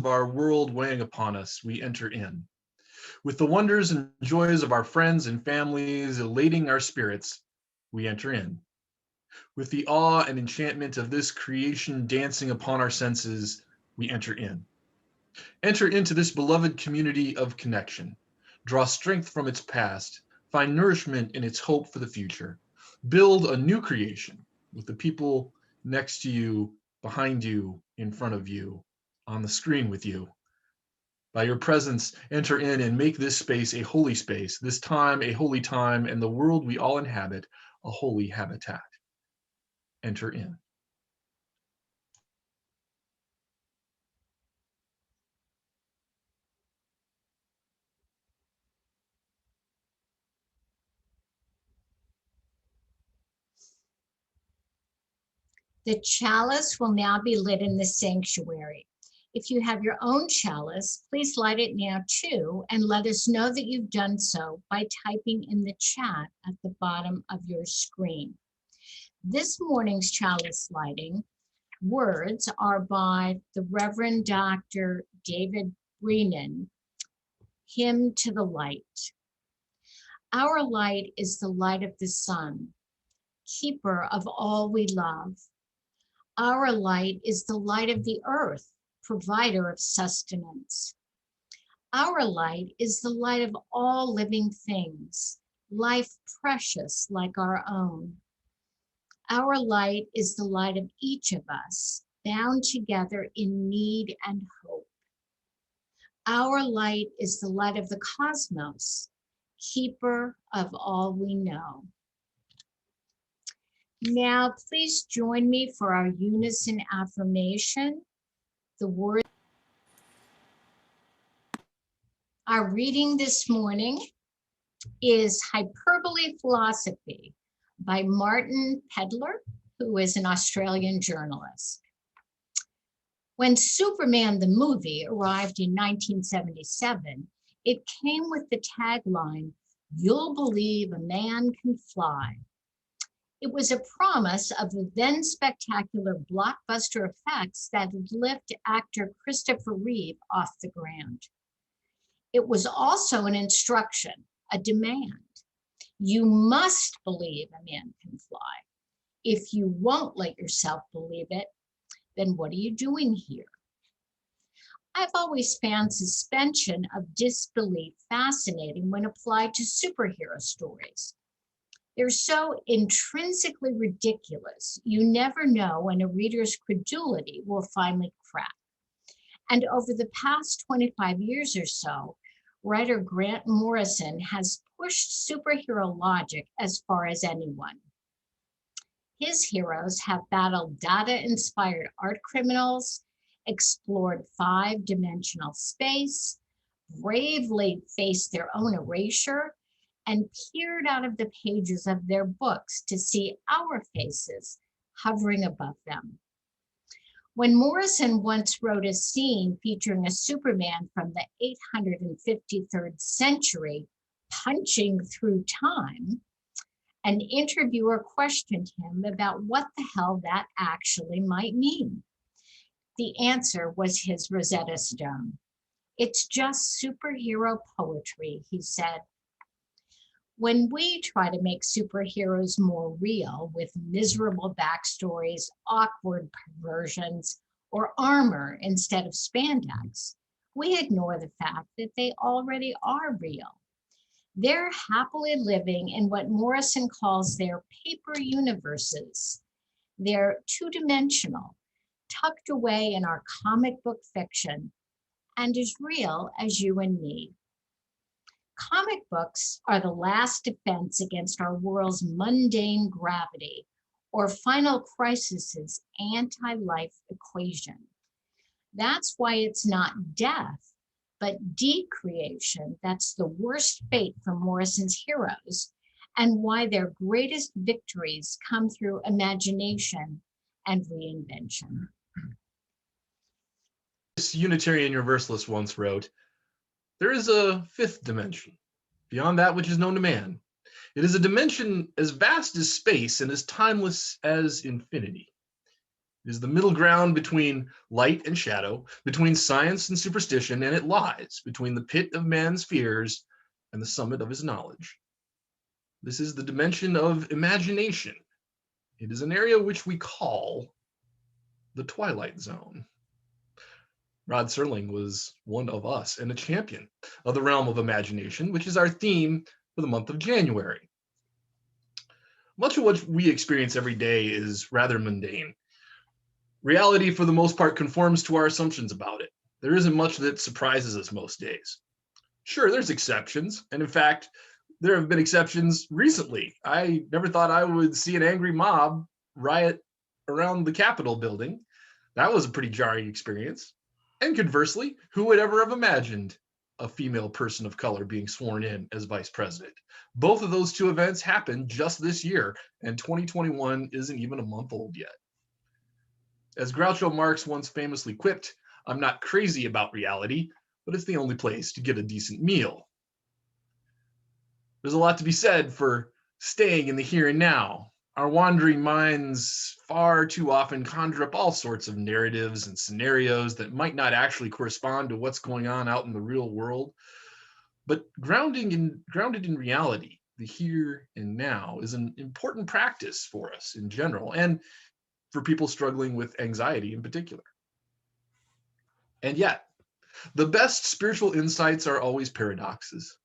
of our world weighing upon us, we enter in. With the wonders and joys of our friends and families elating our spirits, we enter in. With the awe and enchantment of this creation dancing upon our senses, we enter in. Enter into this beloved community of connection. Draw strength from its past, find nourishment in its hope for the future. Build a new creation with the people next to you, behind you, in front of you, on the screen with you. By your presence, enter in and make this space a holy space, this time a holy time, and the world we all inhabit a holy habitat. Enter in. The chalice will now be lit in the sanctuary. If you have your own chalice, please light it now too, and let us know that you've done so by typing in the chat at the bottom of your screen. This morning's chalice lighting words are by the Reverend Dr. David Brennan, Hymn to the Light. Our light is the light of the sun, keeper of all we love. Our light is the light of the earth, provider of sustenance. Our light is the light of all living things, life precious like our own. Our light is the light of each of us, bound together in need and hope. Our light is the light of the cosmos, keeper of all we know. Now, please join me for our unison affirmation. The word. Our reading this morning is Hyperbole Philosophy by Martin Pedler, who is an Australian journalist. When Superman the movie arrived in 1977, it came with the tagline, "You'll believe a man can fly." It was a promise of the then spectacular blockbuster effects that would lift actor Christopher Reeve off the ground. It was also an instruction, a demand. You must believe a man can fly. If you won't let yourself believe it, then what are you doing here? I've always found suspension of disbelief fascinating when applied to superhero stories. They're so intrinsically ridiculous, you never know when a reader's credulity will finally crack. And over the past 25 years or so, writer Grant Morrison has pushed superhero logic as far as anyone. His heroes have battled data-inspired art criminals, explored five-dimensional space, bravely faced their own erasure, and peered out of the pages of their books to see our faces hovering above them. When Morrison once wrote a scene featuring a Superman from the 853rd century punching through time, an interviewer questioned him about what the hell that actually might mean. The answer was his Rosetta Stone. "It's just superhero poetry," he said. When we try to make superheroes more real with miserable backstories, awkward perversions, or armor instead of spandex, we ignore the fact that they already are real. They're happily living in what Morrison calls their paper universes. They're two-dimensional, tucked away in our comic book fiction, and as real as you and me. Comic books are the last defense against our world's mundane gravity or final crisis's anti-life equation. That's why it's not death, but decreation that's the worst fate for Morrison's heroes, and why their greatest victories come through imagination and reinvention. This Unitarian Universalist once wrote, "There is a fifth dimension, beyond that which is known to man. It is a dimension as vast as space and as timeless as infinity. It is the middle ground between light and shadow, between science and superstition, and it lies between the pit of man's fears and the summit of his knowledge. This is the dimension of imagination. It is an area which we call the Twilight Zone. Rod Serling was one of us and a champion of the realm of imagination, which is our theme for the month of January. Much of what we experience every day is rather mundane. Reality, for the most part, conforms to our assumptions about it. There isn't much that surprises us most days. Sure, there's exceptions, and in fact, there have been exceptions recently. I never thought I would see an angry mob riot around the Capitol building. That was a pretty jarring experience. And conversely, who would ever have imagined a female person of color being sworn in as vice president? Both of those two events happened just this year, and 2021 isn't even a month old yet. As Groucho Marx once famously quipped, "I'm not crazy about reality, but it's the only place to get a decent meal." There's a lot to be said for staying in the here and now. Our wandering minds far too often conjure up all sorts of narratives and scenarios that might not actually correspond to what's going on out in the real world. But grounded in reality, the here and now, is an important practice for us in general, and for people struggling with anxiety in particular. And yet, the best spiritual insights are always paradoxes.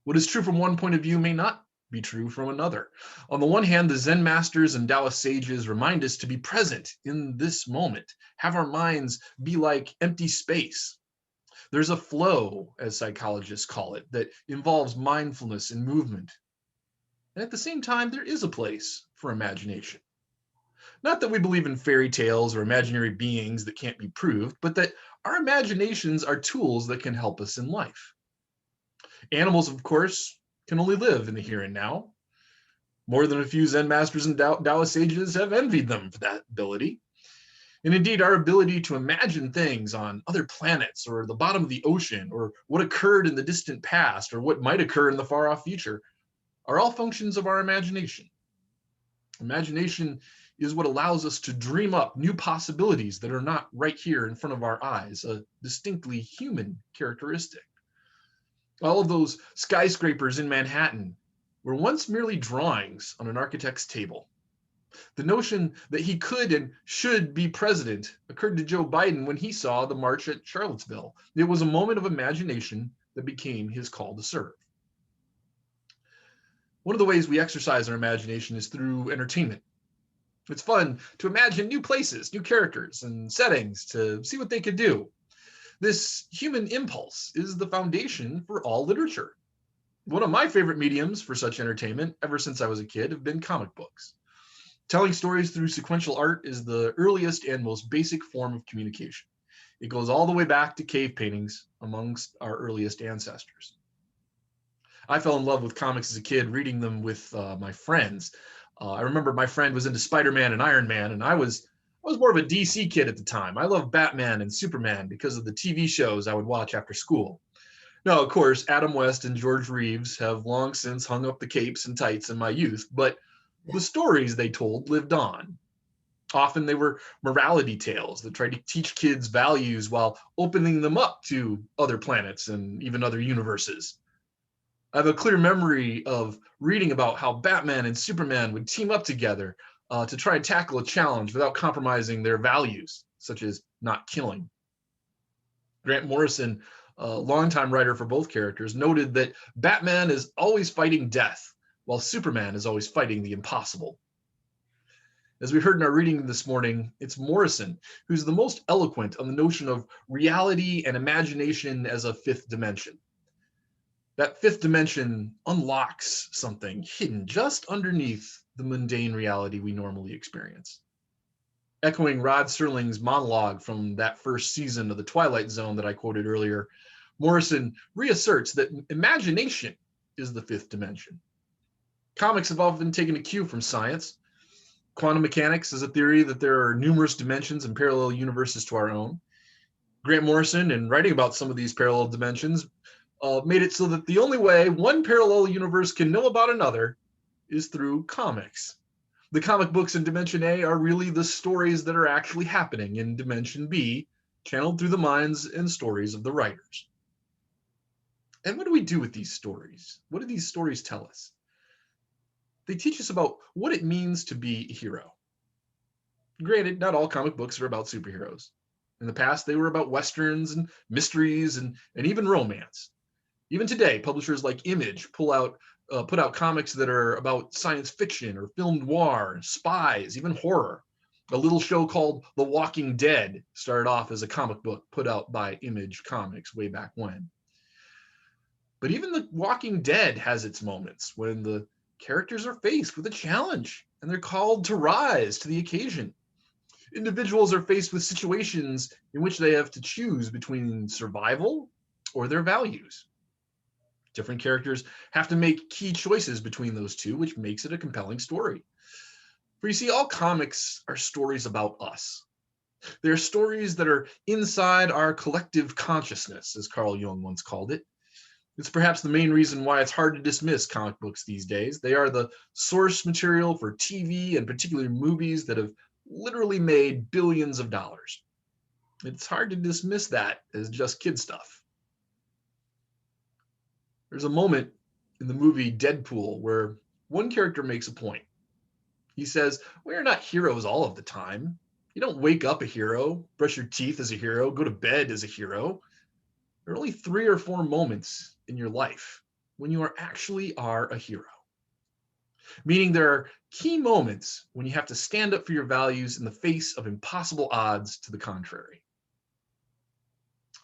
What is true from one point of view may not be true from another. On the one hand, the Zen masters and Taoist sages remind us to be present in this moment, have our minds be like empty space. There's a flow, as psychologists call it, that involves mindfulness and movement. And at the same time, there is a place for imagination. Not that we believe in fairy tales or imaginary beings that can't be proved, but that our imaginations are tools that can help us in life. Animals, of course, can only live in the here and now. More than a few Zen masters and Taoist sages have envied them for that ability. And indeed, our ability to imagine things on other planets or the bottom of the ocean or what occurred in the distant past or what might occur in the far off future are all functions of our imagination. Imagination is what allows us to dream up new possibilities that are not right here in front of our eyes, a distinctly human characteristic. All of those skyscrapers in Manhattan were once merely drawings on an architect's table. The notion that he could and should be president occurred to Joe Biden when he saw the march at Charlottesville. It was a moment of imagination that became his call to serve. One of the ways we exercise our imagination is through entertainment. It's fun to imagine new places, new characters, and settings to see what they could do. This human impulse is the foundation for all literature. One of my favorite mediums for such entertainment, ever since I was a kid, have been comic books. Telling stories through sequential art is the earliest and most basic form of communication. It goes all the way back to cave paintings amongst our earliest ancestors. I fell in love with comics as a kid, reading them with my friends. I remember my friend was into Spider-Man and Iron Man, and I was more of a DC kid at the time. I loved Batman and Superman because of the TV shows I would watch after school. Now, of course, Adam West and George Reeves have long since hung up the capes and tights in my youth, but the stories they told lived on. Often they were morality tales that tried to teach kids values while opening them up to other planets and even other universes. I have a clear memory of reading about how Batman and Superman would team up together to try and tackle a challenge without compromising their values, such as not killing. Grant Morrison, a longtime writer for both characters, noted that Batman is always fighting death, while Superman is always fighting the impossible. As we heard in our reading this morning, it's Morrison who's the most eloquent on the notion of reality and imagination as a fifth dimension. That fifth dimension unlocks something hidden just underneath the mundane reality we normally experience. Echoing Rod Serling's monologue from that first season of The Twilight Zone that I quoted earlier, Morrison reasserts that imagination is the fifth dimension. Comics have often taken a cue from science. Quantum mechanics is a theory that there are numerous dimensions and parallel universes to our own. Grant Morrison, in writing about some of these parallel dimensions, made it so that the only way one parallel universe can know about another is through comics. The comic books in Dimension A are really the stories that are actually happening in Dimension B, channeled through the minds and stories of the writers. And what do we do with these stories? What do these stories tell us? They teach us about what it means to be a hero. Granted, not all comic books are about superheroes. In the past, they were about westerns and mysteries and even romance. Even today, publishers like Image put out comics that are about science fiction or film noir, spies, even horror. A little show called The Walking Dead started off as a comic book put out by Image Comics way back when. But even The Walking Dead has its moments when the characters are faced with a challenge and they're called to rise to the occasion. Individuals are faced with situations in which they have to choose between survival or their values. Different characters have to make key choices between those two, which makes it a compelling story. For you see, all comics are stories about us. They're stories that are inside our collective consciousness, as Carl Jung once called it. It's perhaps the main reason why it's hard to dismiss comic books these days. They are the source material for TV and particularly movies that have literally made billions of dollars. It's hard to dismiss that as just kid stuff. There's a moment in the movie Deadpool where one character makes a point. He says, "We are not heroes all of the time. You don't wake up a hero, brush your teeth as a hero, go to bed as a hero. There are only 3 or 4 moments in your life when you actually are a hero." Meaning there are key moments when you have to stand up for your values in the face of impossible odds to the contrary.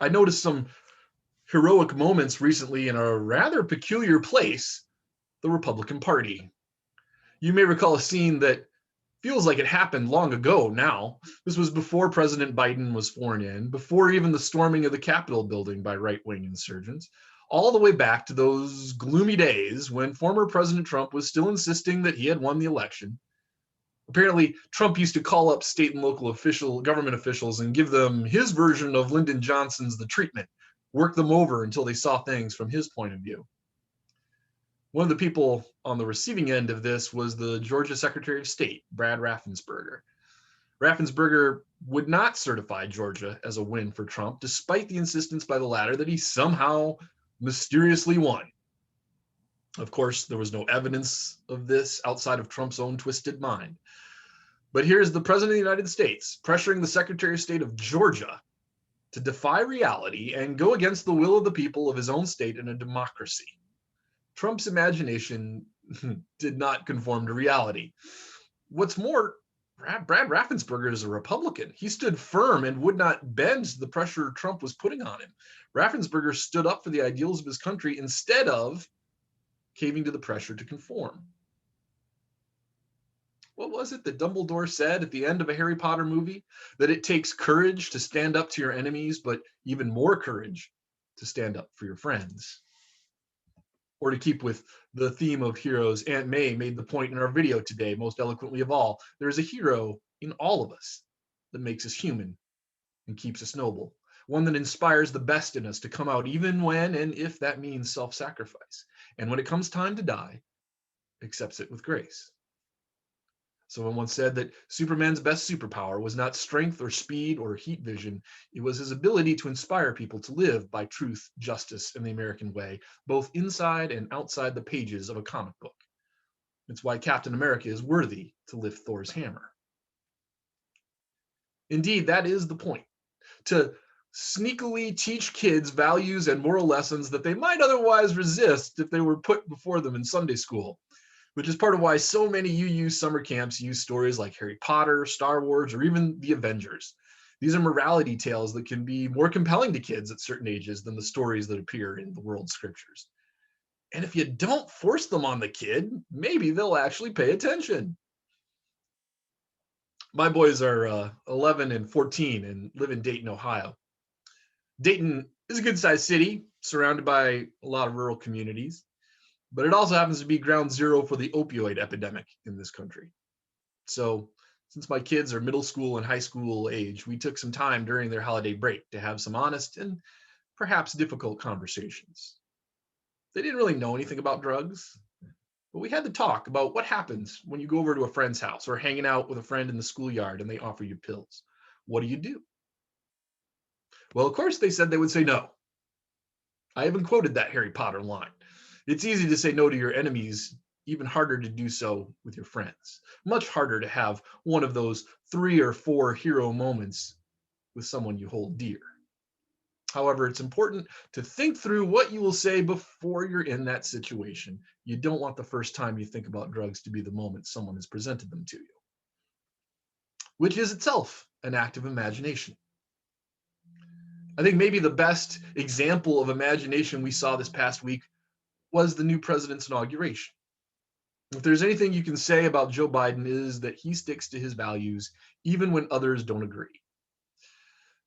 I noticed some heroic moments recently in a rather peculiar place, the Republican Party. You may recall a scene that feels like it happened long ago now. This was before President Biden was sworn in, before even the storming of the Capitol building by right-wing insurgents, all the way back to those gloomy days when former President Trump was still insisting that he had won the election. Apparently, Trump used to call up state and local government officials and give them his version of Lyndon Johnson's The Treatment, work them over until they saw things from his point of view. One of the people on the receiving end of this was the Georgia Secretary of State, Brad Raffensperger. Raffensperger would not certify Georgia as a win for Trump, despite the insistence by the latter that he somehow mysteriously won. Of course, there was no evidence of this outside of Trump's own twisted mind. But here's the President of the United States pressuring the Secretary of State of Georgia to defy reality and go against the will of the people of his own state in a democracy. Trump's imagination did not conform to reality. What's more, Brad Raffensperger is a Republican. He stood firm and would not bend the pressure Trump was putting on him. Raffensperger stood up for the ideals of his country instead of caving to the pressure to conform. What was it that Dumbledore said at the end of a Harry Potter movie? That it takes courage to stand up to your enemies, but even more courage to stand up for your friends. Or to keep with the theme of heroes, Aunt May made the point in our video today, most eloquently of all. There's a hero in all of us that makes us human and keeps us noble. One that inspires the best in us to come out even when and if that means self-sacrifice. And when it comes time to die, accepts it with grace. Someone once said that Superman's best superpower was not strength or speed or heat vision. It was his ability to inspire people to live by truth, justice, and the American way, both inside and outside the pages of a comic book. It's why Captain America is worthy to lift Thor's hammer. Indeed, that is the point. To sneakily teach kids values and moral lessons that they might otherwise resist if they were put before them in Sunday school, which is part of why so many UU summer camps use stories like Harry Potter, Star Wars, or even the Avengers. These are morality tales that can be more compelling to kids at certain ages than the stories that appear in the world scriptures. And if you don't force them on the kid, maybe they'll actually pay attention. My boys are 11 and 14 and live in Dayton, Ohio. Dayton is a good-sized city surrounded by a lot of rural communities, but it also happens to be ground zero for the opioid epidemic in this country. So since my kids are middle school and high school age, we took some time during their holiday break to have some honest and perhaps difficult conversations. They didn't really know anything about drugs, But we had to talk about what happens when you go over to a friend's house or hanging out with a friend in the schoolyard and they offer you pills. What do you do? Well, of course, they said they would say no. I even quoted that Harry Potter line. It's easy to say no to your enemies, even harder to do so with your friends. Much harder to have one of those 3 or 4 hero moments with someone you hold dear. However, it's important to think through what you will say before you're in that situation. You don't want the first time you think about drugs to be the moment someone has presented them to you, which is itself an act of imagination. I think maybe the best example of imagination we saw this past week was the new president's inauguration. If there's anything you can say about Joe Biden is that he sticks to his values even when others don't agree.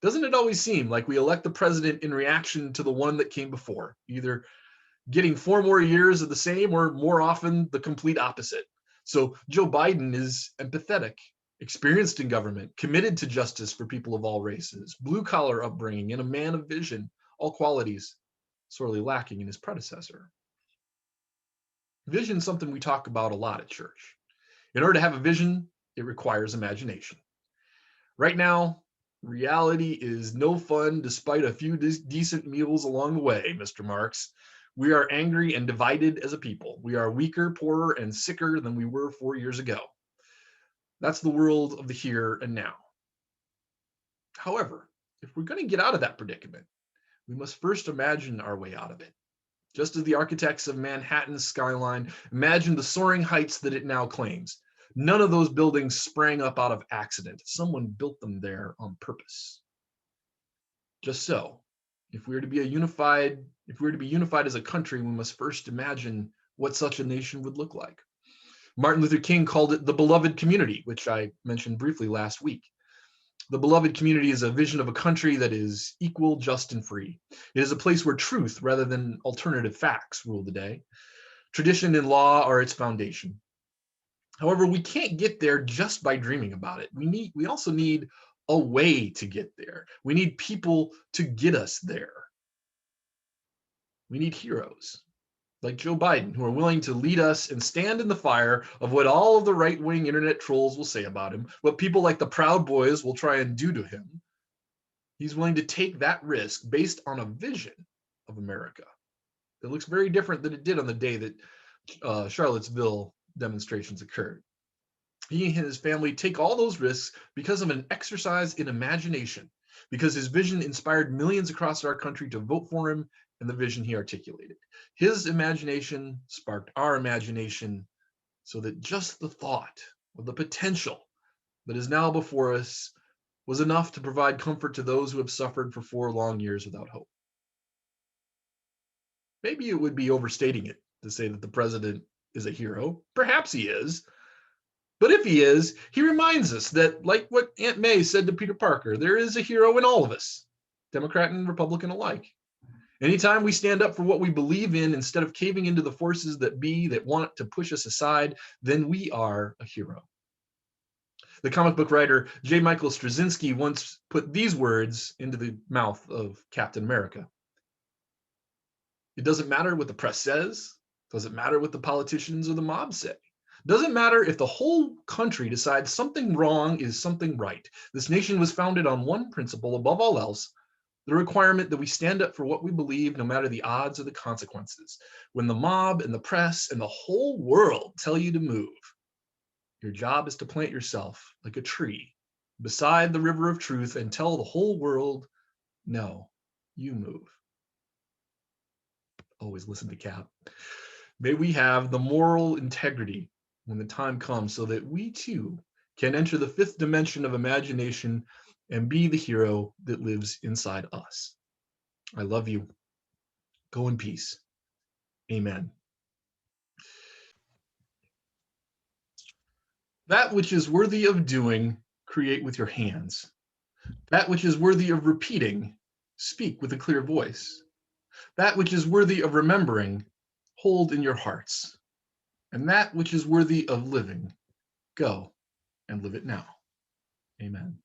Doesn't it always seem like we elect the president in reaction to the one that came before, either getting 4 more years of the same or more often the complete opposite? So Joe Biden is empathetic, experienced in government, committed to justice for people of all races, blue collar upbringing, and a man of vision, all qualities sorely lacking in his predecessor. Vision is something we talk about a lot at church. In order to have a vision, it requires imagination. Right now, reality is no fun despite a few decent meals along the way, Mr. Marks. We are angry and divided as a people. We are weaker, poorer, and sicker than we were 4 years ago. That's the world of the here and now. However, if we're going to get out of that predicament, we must first imagine our way out of it. Just as the architects of Manhattan's skyline imagined the soaring heights that it now claims, none of those buildings sprang up out of accident. Someone built them there on purpose. Just so, if we are to be unified as a country, we must first imagine what such a nation would look like. Martin Luther King called it the beloved community, which I mentioned briefly last week. The beloved community is a vision of a country that is equal, just, and free. It is a place where truth rather than alternative facts rule the day. Tradition and law are its foundation. However, we can't get there just by dreaming about it. We also need a way to get there. We need people to get us there. We need heroes like Joe Biden, who are willing to lead us and stand in the fire of what all of the right-wing internet trolls will say about him, what people like the Proud Boys will try and do to him. He's willing to take that risk based on a vision of America that looks very different than it did on the day that Charlottesville demonstrations occurred. He and his family take all those risks because of an exercise in imagination, because his vision inspired millions across our country to vote for him and the vision he articulated. His imagination sparked our imagination so that just the thought of the potential that is now before us was enough to provide comfort to those who have suffered for 4 long years without hope. Maybe it would be overstating it to say that the president is a hero. Perhaps he is. But if he is, he reminds us that, like what Aunt May said to Peter Parker, there is a hero in all of us, Democrat and Republican alike. Anytime we stand up for what we believe in instead of caving into the forces that want to push us aside, then we are a hero. The comic book writer J. Michael Straczynski once put these words into the mouth of Captain America. It doesn't matter what the press says. Doesn't matter what the politicians or the mob say. Doesn't matter if the whole country decides something wrong is something right. This nation was founded on one principle above all else, the requirement that we stand up for what we believe no matter the odds or the consequences. When the mob and the press and the whole world tell you to move, your job is to plant yourself like a tree beside the river of truth and tell the whole world, no, you move. Always listen to Cap. May we have the moral integrity when the time comes so that we too can enter the 5th dimension of imagination and be the hero that lives inside us. I love you. Go in peace. Amen. That which is worthy of doing, create with your hands. That which is worthy of repeating, speak with a clear voice. That which is worthy of remembering, hold in your hearts. And that which is worthy of living, go and live it now. Amen.